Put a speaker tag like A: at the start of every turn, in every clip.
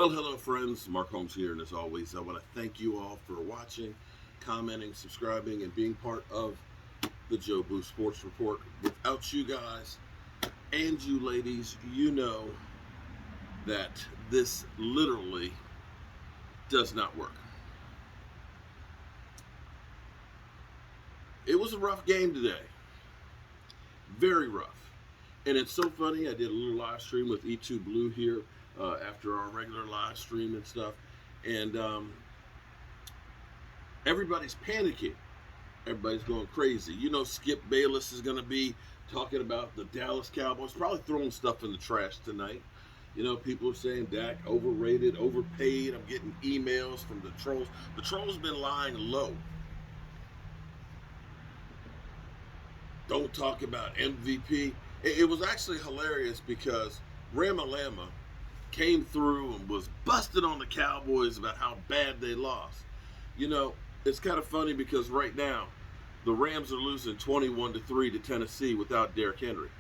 A: Well, hello, friends. Mark Holmes here, and as always, I want to thank you all for watching, commenting, subscribing, and being part of the Joe Boo Sports Report. Without you guys and you ladies, you know that this literally does not work. It was a rough game today, very rough. And it's so funny, I did a little live stream with E2 Blue here after our regular live stream and stuff. And everybody's panicking. Everybody's going crazy. You know, Skip Bayless is going to be talking about the Dallas Cowboys, probably throwing stuff in the trash tonight. You know, people are saying Dak overrated, overpaid. I'm getting emails from the trolls. The trolls been lying low. Don't talk about MVP. It was actually hilarious because Ramalama came through and was busted on the Cowboys about how bad they lost. You know, it's kind of funny because right now the Rams are losing 21-3 to Tennessee without Derrick Henry.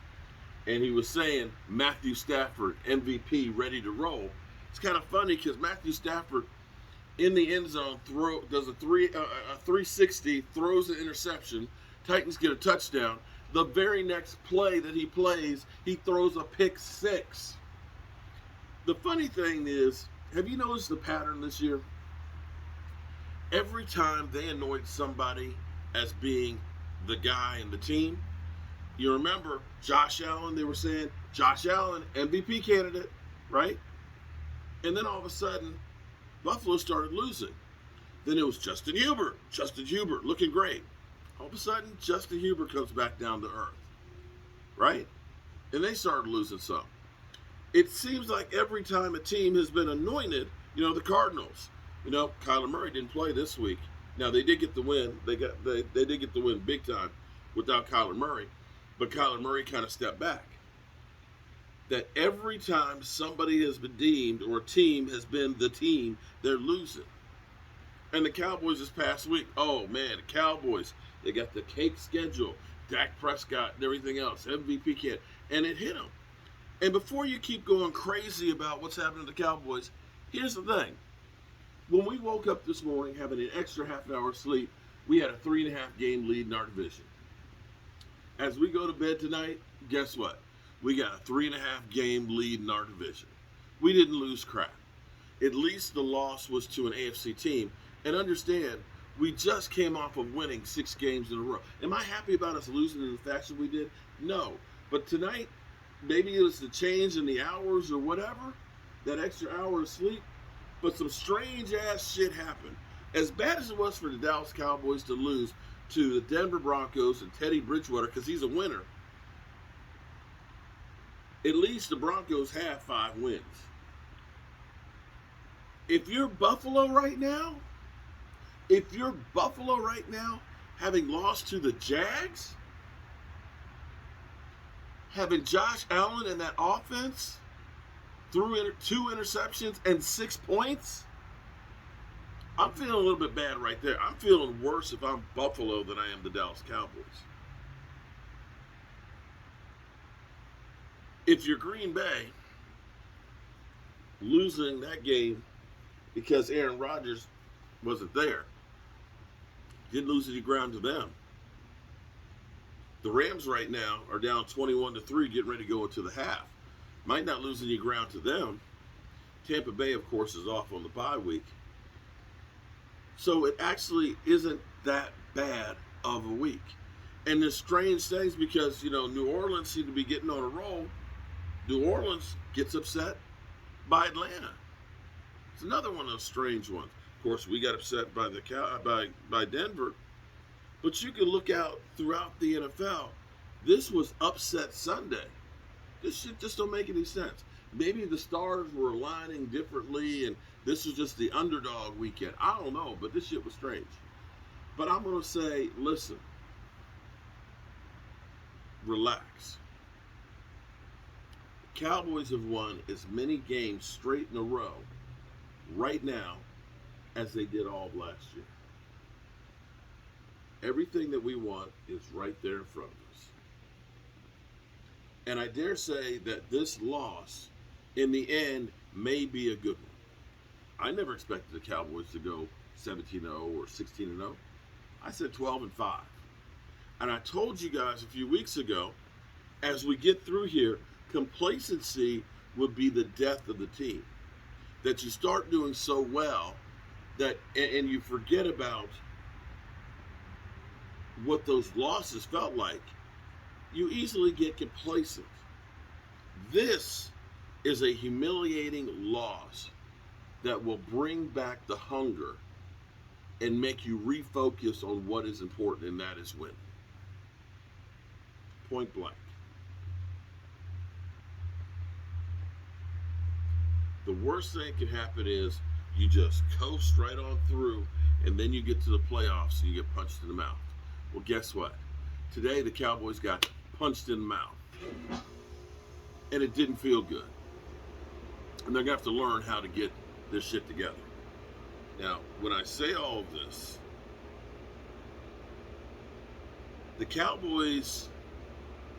A: And he was saying Matthew Stafford, MVP, ready to roll. It's kind of funny because Matthew Stafford in the end zone does a 360, throws an interception. Titans get a touchdown. The very next play that he plays, he throws a pick six. The funny thing is, have you noticed the pattern this year? Every time they anoint somebody as being the guy in the team, you remember Josh Allen, they were saying, Josh Allen, MVP candidate, right? And then all of a sudden, Buffalo started losing. Then it was Justin Herbert looking great. All of a sudden, Justin Herbert comes back down to earth, right? And they started losing some. It seems like every time a team has been anointed, you know, the Cardinals, you know, Kyler Murray didn't play this week. Now, they did get the win. They did get the win big time without Kyler Murray, but Kyler Murray kind of stepped back. That every time somebody has been deemed or a team has been the team, they're losing. And the Cowboys this past week, oh man, the Cowboys, they got the cake schedule, Dak Prescott and everything else, MVP kid, and it hit them. And before you keep going crazy about what's happening to the Cowboys, here's the thing. When we woke up this morning having an extra half an hour sleep, we had a 3.5 game lead in our division. As we go to bed tonight, guess what? We got a 3.5 game lead in our division. We didn't lose crap. At least the loss was to an AFC team. And understand, we just came off of winning 6 games in a row. Am I happy about us losing in the fashion we did? No. But tonight, maybe it was the change in the hours or whatever, that extra hour of sleep, but some strange ass shit happened. As bad as it was for the Dallas Cowboys to lose to the Denver Broncos and Teddy Bridgewater, because he's a winner, at least the Broncos have 5 wins. If you're Buffalo right now, having lost to the Jags, having Josh Allen in that offense, threw 2 interceptions and 6 points, I'm feeling a little bit bad right there. I'm feeling worse if I'm Buffalo than I am the Dallas Cowboys. If you're Green Bay, losing that game because Aaron Rodgers wasn't there, didn't lose any ground to them. The Rams right now are down 21-3, getting ready to go into the half. Might not lose any ground to them. Tampa Bay, of course, is off on the bye week. So it actually isn't that bad of a week. And there's strange things because, you know, New Orleans seemed to be getting on a roll. New Orleans gets upset by Atlanta. It's another one of those strange ones. Of course, we got upset by by Denver. But you can look out throughout the NFL. This was upset Sunday. This shit just don't make any sense. Maybe the stars were aligning differently and this was just the underdog weekend. I don't know, but this shit was strange. But I'm going to say, listen, relax. The Cowboys have won as many games straight in a row right now as they did all of last year. Everything that we want is right there in front of us. And I dare say that this loss, in the end, may be a good one. I never expected the Cowboys to go 17-0 or 16-0. I said 12-5. And I told you guys a few weeks ago, as we get through here, complacency would be the death of the team. That you start doing so well that and you forget about what those losses felt like, you easily get complacent. This is a humiliating loss that will bring back the hunger and make you refocus on what is important, and that is winning. Point blank. The worst thing that can happen is you just coast right on through, and then you get to the playoffs and you get punched in the mouth. Well, guess what? Today the Cowboys got punched in the mouth, and it didn't feel good. And they're going to have to learn how to get this shit together. Now, when I say all of this, the Cowboys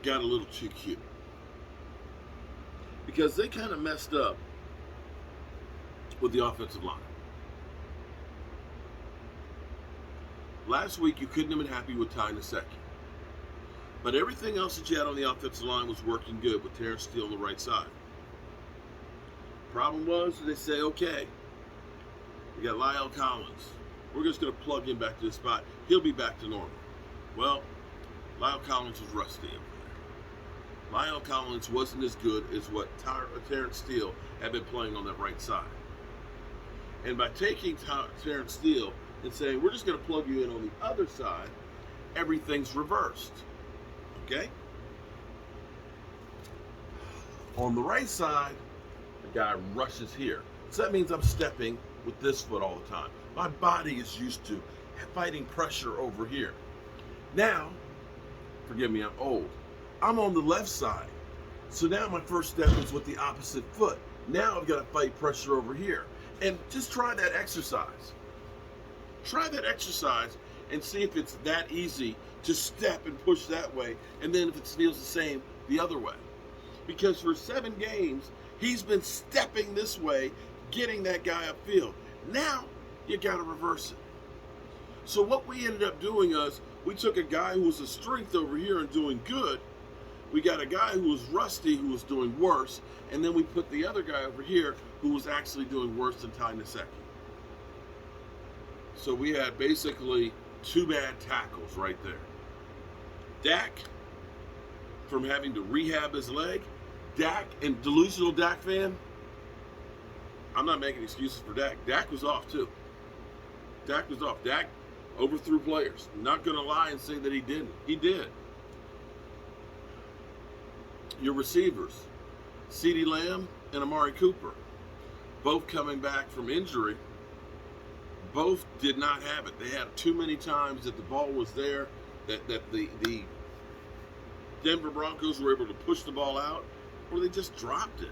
A: got a little too cute because they kind of messed up with the offensive line. Last week, you couldn't have been happy with Ty Nsekhe. But everything else that you had on the offensive line was working good with Terrence Steele on the right side. Problem was, they say, okay, we got Lyle Collins. We're just going to plug him back to the spot. He'll be back to normal. Well, Lyle Collins was rusty over there. Lyle Collins wasn't as good as what Terrence Steele had been playing on that right side. And by taking Terrence Steele and saying, we're just going to plug you in on the other side, everything's reversed. Okay? On the right side, the guy rushes here. So that means I'm stepping with this foot all the time. My body is used to fighting pressure over here. Now, forgive me, I'm old. I'm on the left side. So now my first step is with the opposite foot. Now I've got to fight pressure over here. And just try that exercise. Try that exercise and see if it's that easy to step and push that way, and then if it feels the same the other way. Because for 7 games, he's been stepping this way, getting that guy upfield. Now, you got to reverse it. So what we ended up doing is, we took a guy who was a strength over here and doing good. We got a guy who was rusty who was doing worse, and then we put the other guy over here who was actually doing worse than Ty Nsekhe. So we had basically 2 bad tackles right there. Dak, from having to rehab his leg, Dak, and delusional Dak fan, I'm not making excuses for Dak. Dak was off too. Dak was off. Dak overthrew players. Not going to lie and say that he didn't. He did. Your receivers, CeeDee Lamb and Amari Cooper, both coming back from injury, both did not have it. They had too many times that the ball was there, that the Denver Broncos were able to push the ball out, or they just dropped it.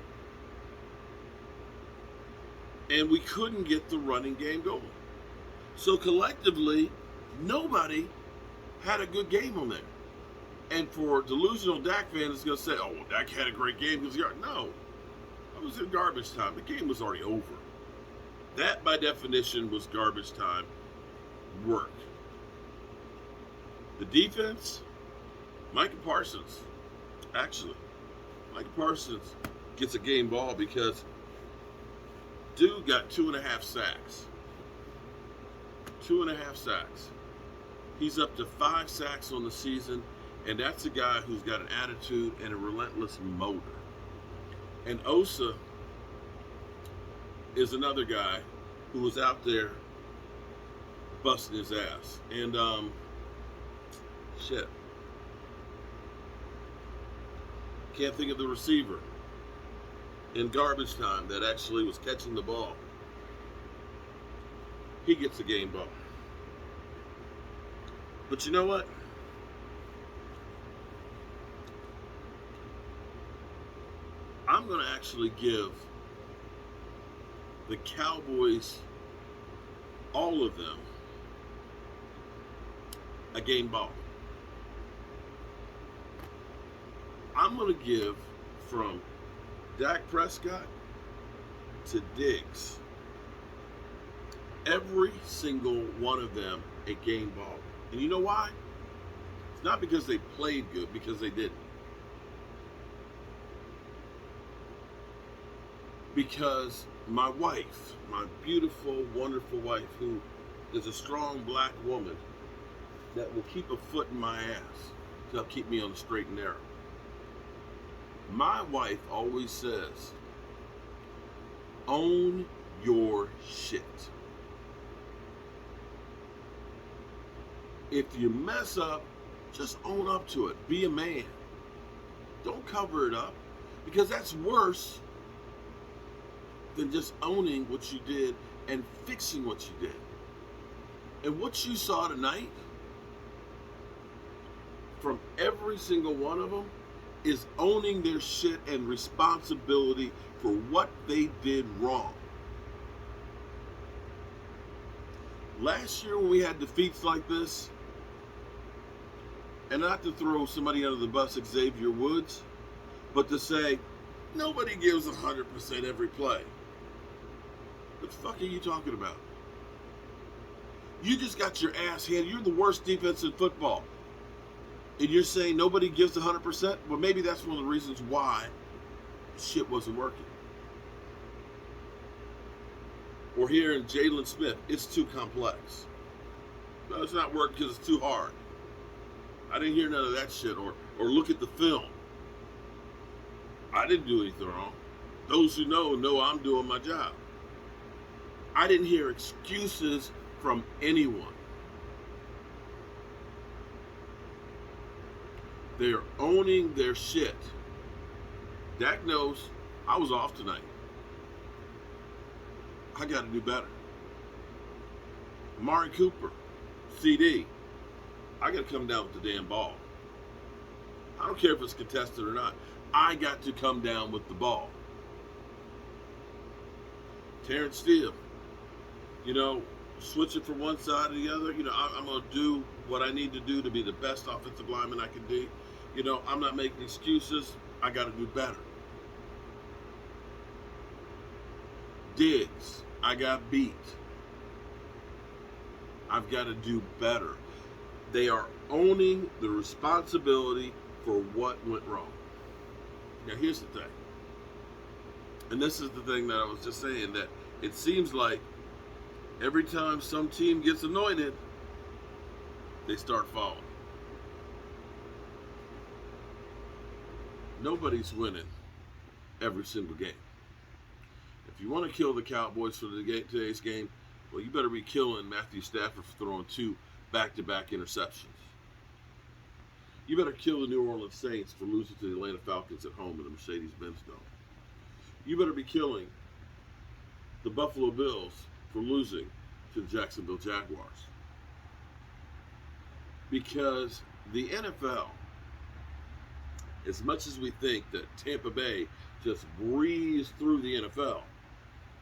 A: And we couldn't get the running game going. So collectively, nobody had a good game on there. And for delusional Dak fans, it's going to say, oh, well, Dak had a great game. No, it was in garbage time. The game was already over. That, by definition, was garbage time work. The defense, Micah Parsons gets a game ball because dude got 2.5 sacks. 2.5 sacks. He's up to 5 sacks on the season, and that's a guy who's got an attitude and a relentless motor. And Osa is another guy who was out there busting his ass. And, can't think of the receiver in garbage time that actually was catching the ball. He gets a game ball. But you know what? I'm going to actually give the Cowboys, all of them, a game ball. I'm going to give from Dak Prescott to Diggs Every single one of them a game ball. And you know why? It's not because they played good, because they didn't. Because my wife, my beautiful, wonderful wife, who is a strong black woman that will keep a foot in my ass to help keep me on the straight and narrow. My wife always says, own your shit. If you mess up, just own up to it. Be a man. Don't cover it up, because that's worse than just owning what you did and fixing what you did. And what you saw tonight from every single one of them is owning their shit and responsibility for what they did wrong. Last year when we had defeats like this, and not to throw somebody under the bus, Xavier Woods, but to say, nobody gives 100% every play. What the fuck are you talking about? You just got your ass handed. You're the worst defense in football. And you're saying nobody gives 100%? Well, maybe that's one of the reasons why shit wasn't working. Or hearing Jalen Smith, it's too complex. No, it's not working because it's too hard. I didn't hear none of that shit. Or look at the film. I didn't do anything wrong. Those who know I'm doing my job. I didn't hear excuses from anyone. They're owning their shit. Dak knows I was off tonight. I got to do better. Amari Cooper, CD, I got to come down with the damn ball. I don't care if it's contested or not. I got to come down with the ball. Terrence Steele, switch it from one side to the other. I'm going to do what I need to do to be the best offensive lineman I can be. I'm not making excuses. I got to do better. Diggs, I got beat. I've got to do better. They are owning the responsibility for what went wrong. Now, here's the thing. And this is the thing that I was just saying, that it seems like every time some team gets anointed, they start falling. Nobody's winning every single game. If you want to kill the Cowboys for today's game, well, you better be killing Matthew Stafford for throwing 2 back-to-back interceptions. You better kill the New Orleans Saints for losing to the Atlanta Falcons at home in the Mercedes-Benz Dome. You better be killing the Buffalo Bills for losing to the Jacksonville Jaguars. Because the NFL, as much as we think that Tampa Bay just breezed through the NFL,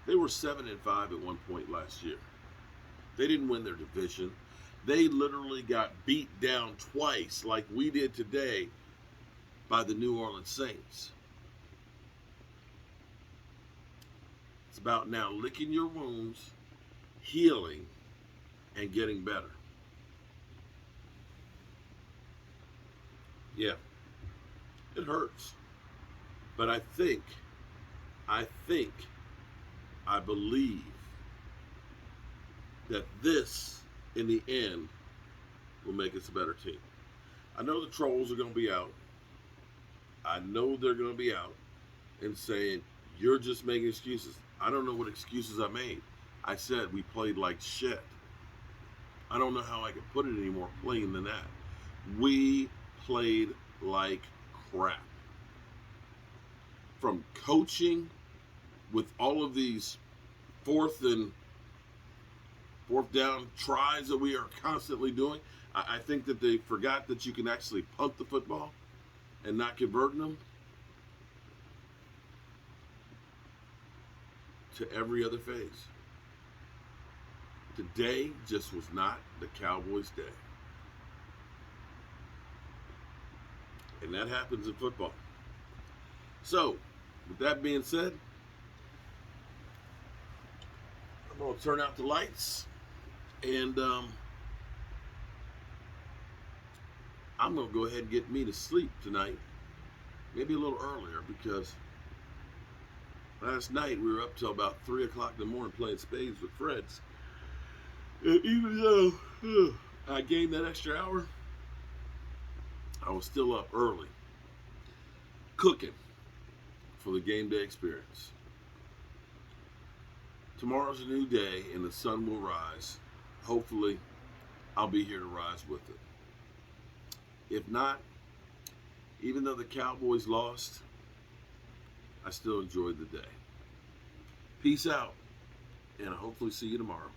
A: they were 7-5 at one point last year. They didn't win their division. They literally got beat down twice, like we did today, by the New Orleans Saints. It's about now licking your wounds, healing, and getting better. Yeah, it hurts. But I believe that this, in the end, will make us a better team. I know the trolls are going to be out. I know they're going to be out and saying, you're just making excuses. I don't know what excuses I made. I said we played like shit. I don't know how I can put it any more plain than that. We played like crap. From coaching with all of these fourth down tries that we are constantly doing. I think that they forgot that you can actually punt the football and not converting them, to every other phase. Today just was not the Cowboys' day. And that happens in football. So, with that being said, I'm going to turn out the lights, and I'm going to go ahead and get me to sleep tonight. Maybe a little earlier, because last night we were up till about 3 o'clock in the morning playing spades with friends. And even though I gained that extra hour, I was still up early cooking for the game day experience. Tomorrow's a new day and the sun will rise. Hopefully, I'll be here to rise with it. If not, even though the Cowboys lost, I still enjoyed the day. Peace out, and I'll hopefully see you tomorrow.